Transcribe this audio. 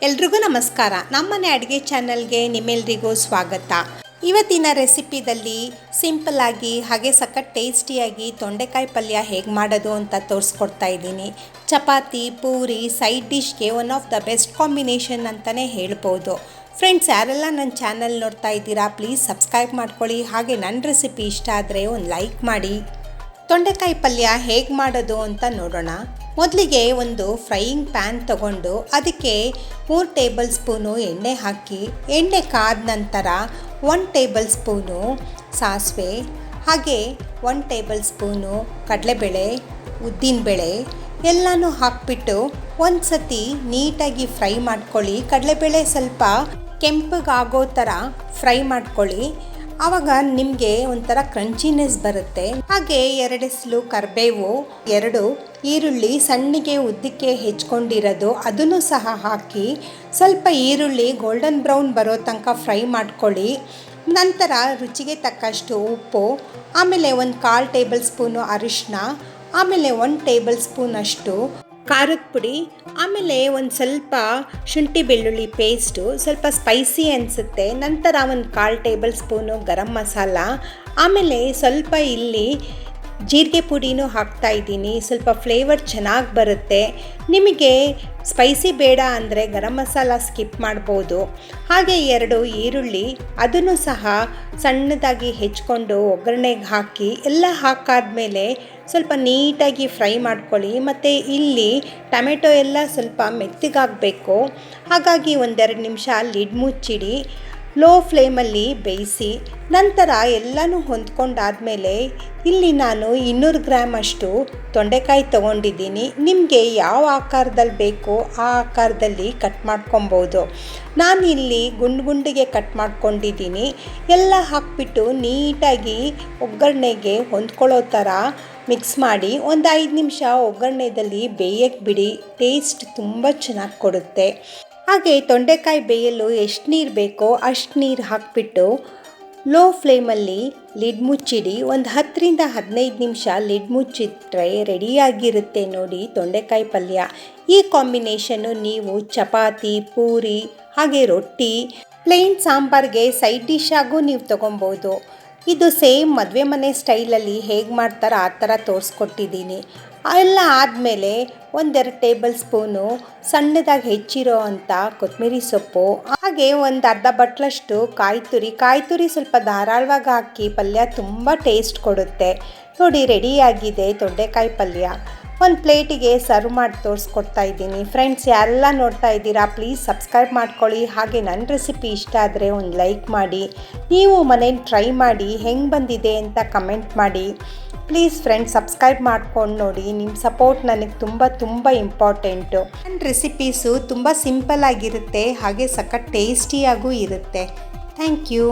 ಎಲ್ರಿಗೂ ನಮಸ್ಕಾರ. ನಮ್ಮನೆ ಅಡುಗೆ ಚಾನಲ್ಗೆ ನಿಮ್ಮೆಲ್ರಿಗೂ ಸ್ವಾಗತ. ಇವತ್ತಿನ ರೆಸಿಪಿದಲ್ಲಿ ಸಿಂಪಲ್ಲಾಗಿ ಹಾಗೆ ಸಖತ್ ಟೇಸ್ಟಿಯಾಗಿ ತೊಂಡೆಕಾಯಿ ಪಲ್ಯ ಹೇಗೆ ಮಾಡೋದು ಅಂತ ತೋರಿಸ್ಕೊಡ್ತಾ ಇದ್ದೀನಿ. ಚಪಾತಿ, ಪೂರಿ, ಸೈಡ್ ಡಿಶ್ಗೆ one of the best combination ಅಂತಲೇ ಹೇಳ್ಬೋದು. ಫ್ರೆಂಡ್ಸ್, ಯಾರೆಲ್ಲ ನನ್ನ ಚಾನಲ್ ನೋಡ್ತಾ ಇದ್ದೀರಾ ಪ್ಲೀಸ್ ಸಬ್ಸ್ಕ್ರೈಬ್ ಮಾಡ್ಕೊಳ್ಳಿ. ಹಾಗೆ ನನ್ನ ರೆಸಿಪಿ ಇಷ್ಟ ಆದರೆ ಒಂದು ಲೈಕ್ ಮಾಡಿ. ತೊಂಡೆಕಾಯಿ ಪಲ್ಯ ಹೇಗೆ ಮಾಡೋದು ಅಂತ ನೋಡೋಣ. ಮೊದಲಿಗೆ ಒಂದು ಫ್ರೈಯಿಂಗ್ ಪ್ಯಾನ್ ತಗೊಂಡು ಅದಕ್ಕೆ 3 ಟೇಬಲ್ ಸ್ಪೂನು ಎಣ್ಣೆ ಹಾಕಿ, ಎಣ್ಣೆ ಕಾದ ನಂತರ 1 ಟೇಬಲ್ ಸ್ಪೂನು ಸಾಸಿವೆ, ಹಾಗೆ 1 ಟೇಬಲ್ ಸ್ಪೂನು ಕಡಲೆಬೇಳೆ, ಉದ್ದಿನಬೇಳೆ ಎಲ್ಲನೂ ಹಾಕಿಬಿಟ್ಟು ಒಂದು ಸತಿ ನೀಟಾಗಿ ಫ್ರೈ ಮಾಡ್ಕೊಳ್ಳಿ. ಕಡಲೆಬೇಳೆ ಸ್ವಲ್ಪ ಕೆಂಪಗಾಗೋ ಥರ ಫ್ರೈ ಮಾಡ್ಕೊಳ್ಳಿ. ಆವಾಗ ನಿಮಗೆ ಒಂಥರ ಕ್ರಂಚಿನೆಸ್ ಬರುತ್ತೆ. ಹಾಗೆ 2 ಎಸಳು ಕರಿಬೇವು, 2 ಈರುಳ್ಳಿ ಸಣ್ಣಗೆ ಉದ್ದಕ್ಕೆ ಹೆಚ್ಕೊಂಡಿರೋದು ಅದನ್ನು ಸಹ ಹಾಕಿ ಸ್ವಲ್ಪ ಈರುಳ್ಳಿ ಗೋಲ್ಡನ್ ಬ್ರೌನ್ ಬರೋ ತನಕ ಫ್ರೈ ಮಾಡ್ಕೊಳ್ಳಿ. ನಂತರ ರುಚಿಗೆ ತಕ್ಕಷ್ಟು ಉಪ್ಪು, ಆಮೇಲೆ 1/4 ಟೇಬಲ್ ಸ್ಪೂನು ಅರಿಶಿನ, ಆಮೇಲೆ 1 ಟೇಬಲ್ ಸ್ಪೂನ್ ಅಷ್ಟು ಖಾರದ ಪುಡಿ, ಆಮೇಲೆ ಒಂದು ಸ್ವಲ್ಪ ಶುಂಠಿ ಬೆಳ್ಳುಳ್ಳಿ ಪೇಸ್ಟು, ಸ್ವಲ್ಪ ಸ್ಪೈಸಿ ಅನಿಸುತ್ತೆ. ನಂತರ 1/4 ಟೇಬಲ್ ಸ್ಪೂನು ಗರಂ ಮಸಾಲ, ಆಮೇಲೆ ಸ್ವಲ್ಪ ಇಲ್ಲಿ ಜೀರಿಗೆ ಪುಡಿನೂ ಹಾಕ್ತಾಯಿದ್ದೀನಿ. ಸ್ವಲ್ಪ ಫ್ಲೇವರ್ ಚೆನ್ನಾಗಿ ಬರುತ್ತೆ. ನಿಮಗೆ ಸ್ಪೈಸಿ ಬೇಡ ಅಂದರೆ ಗರಂ ಮಸಾಲ ಸ್ಕಿಪ್ ಮಾಡ್ಬೋದು. ಹಾಗೆ 2 ಈರುಳ್ಳಿ ಅದನ್ನು ಸಹ ಸಣ್ಣದಾಗಿ ಹೆಚ್ಕೊಂಡು ಒಗ್ಗರಣೆಗೆ ಹಾಕಿ ಎಲ್ಲ ಹಾಕಾದ್ಮೇಲೆ ಸ್ವಲ್ಪ ನೀಟಾಗಿ ಫ್ರೈ ಮಾಡ್ಕೊಳ್ಳಿ. ಮತ್ತು ಇಲ್ಲಿ ಟೊಮೆಟೊ ಎಲ್ಲ ಸ್ವಲ್ಪ ಮೆತ್ತಗಾಗಬೇಕು. ಹಾಗಾಗಿ 1-2 ನಿಮಿಷ ಲಿಡ್ ಮುಚ್ಚಿಡಿ, ಲೋ ಫ್ಲೇಮಲ್ಲಿ ಬೇಯಿಸಿ. ನಂತರ ಎಲ್ಲನೂ ಹೊಂದ್ಕೊಂಡಾದಮೇಲೆ ಇಲ್ಲಿ ನಾನು 200 ಗ್ರಾಮ್ ಅಷ್ಟು ತೊಂಡೆಕಾಯಿ ತೊಗೊಂಡಿದ್ದೀನಿ. ನಿಮಗೆ ಯಾವ ಆಕಾರದಲ್ಲಿ ಬೇಕೋ ಆ ಆಕಾರದಲ್ಲಿ ಕಟ್ ಮಾಡ್ಕೊಬೋದು. ನಾನಿಲ್ಲಿ ಗುಂಡಿಗೆ ಕಟ್ ಮಾಡ್ಕೊಂಡಿದ್ದೀನಿ. ಎಲ್ಲ ಹಾಕ್ಬಿಟ್ಟು ನೀಟಾಗಿ ಒಗ್ಗರಣೆಗೆ ಹೊಂದ್ಕೊಳ್ಳೋ ಥರ ಮಿಕ್ಸ್ ಮಾಡಿ ಒಂದು 5 ನಿಮಿಷ ಒಗ್ಗರಣೆಯಲ್ಲಿ ಬೇಯಕ್ಕೆ ಬಿಡಿ. ಟೇಸ್ಟ್ ತುಂಬ ಚೆನ್ನಾಗಿ ಕೊಡುತ್ತೆ. ಹಾಗೆ ತೊಂಡೆಕಾಯಿ ಬೇಯಲು ಎಷ್ಟು ನೀರು ಬೇಕೋ ಅಷ್ಟು ನೀರು ಹಾಕಿಬಿಟ್ಟು ಲೋ ಫ್ಲೇಮಲ್ಲಿ ಲಿಡ್ ಮುಚ್ಚಿಡಿ. ಒಂದು 10-15 ನಿಮಿಷ ಲಿಡ್ ಮುಚ್ಚಿಟ್ರೆ ರೆಡಿಯಾಗಿರುತ್ತೆ ನೋಡಿ ತೊಂಡೆಕಾಯಿ ಪಲ್ಯ. ಈ ಕಾಂಬಿನೇಷನ್ನು ನೀವು ಚಪಾತಿ, ಪೂರಿ, ಹಾಗೆ ರೊಟ್ಟಿ, ಪ್ಲೇನ್ ಸಾಂಬಾರಿಗೆ ಸೈಡ್ ಡಿಶ್ ಆಗು ನೀವು ತೊಗೊಬೋದು. ಇದು ಸೇಮ್ ಮದುವೆ ಮನೆ ಸ್ಟೈಲಲ್ಲಿ ಹೇಗೆ ಮಾಡ್ತಾರೋ ಆ ಥರ ತೋರಿಸ್ಕೊಟ್ಟಿದ್ದೀನಿ. ಎಲ್ಲ ಆದಮೇಲೆ 1-2 ಟೇಬಲ್ ಸ್ಪೂನು ಸಣ್ಣದಾಗಿ ಹೆಚ್ಚಿರೋ ಅಂಥ ಕೊತ್ತಂಬರಿ ಸೊಪ್ಪು, ಹಾಗೆ ಒಂದು ಅರ್ಧ ಬಟ್ಲಷ್ಟು ಕಾಯಿ ತುರಿ ಸ್ವಲ್ಪ ಧಾರಾಳವಾಗಿ ಹಾಕಿ ಪಲ್ಯ ತುಂಬ ಟೇಸ್ಟ್ ಕೊಡುತ್ತೆ. ನೋಡಿ ರೆಡಿಯಾಗಿದೆ ತೊಂಡೆಕಾಯಿ ಪಲ್ಯ. ಒಂದು ಪ್ಲೇಟಿಗೆ ಸರ್ವ್ ಮಾಡಿ ತೋರಿಸ್ಕೊಡ್ತಾ ಇದ್ದೀನಿ. ಫ್ರೆಂಡ್ಸ್, ಯಾರೆಲ್ಲ ನೋಡ್ತಾ ಇದ್ದೀರಾ ಪ್ಲೀಸ್ ಸಬ್ಸ್ಕ್ರೈಬ್ ಮಾಡ್ಕೊಳ್ಳಿ. ಹಾಗೆ ನನ್ನ ರೆಸಿಪಿ ಇಷ್ಟ ಆದರೆ ಒಂದು ಲೈಕ್ ಮಾಡಿ. ನೀವು ಮನೇಲಿ ಟ್ರೈ ಮಾಡಿ ಹೆಂಗೆ ಬಂದಿದೆ ಅಂತ ಕಮೆಂಟ್ ಮಾಡಿ. ಪ್ಲೀಸ್ ಫ್ರೆಂಡ್ಸ್ ಸಬ್ಸ್ಕ್ರೈಬ್ ಮಾಡ್ಕೊಂಡು ನೋಡಿ. ನಿಮ್ಮ ಸಪೋರ್ಟ್ ನನಗೆ ತುಂಬ ಇಂಪಾರ್ಟೆಂಟು. ನನ್ನ ರೆಸಿಪೀಸು ತುಂಬ ಸಿಂಪಲ್ ಆಗಿರುತ್ತೆ, ಹಾಗೆ ಸಖತ್ ಟೇಸ್ಟಿಯಾಗೂ ಇರುತ್ತೆ. Thank you.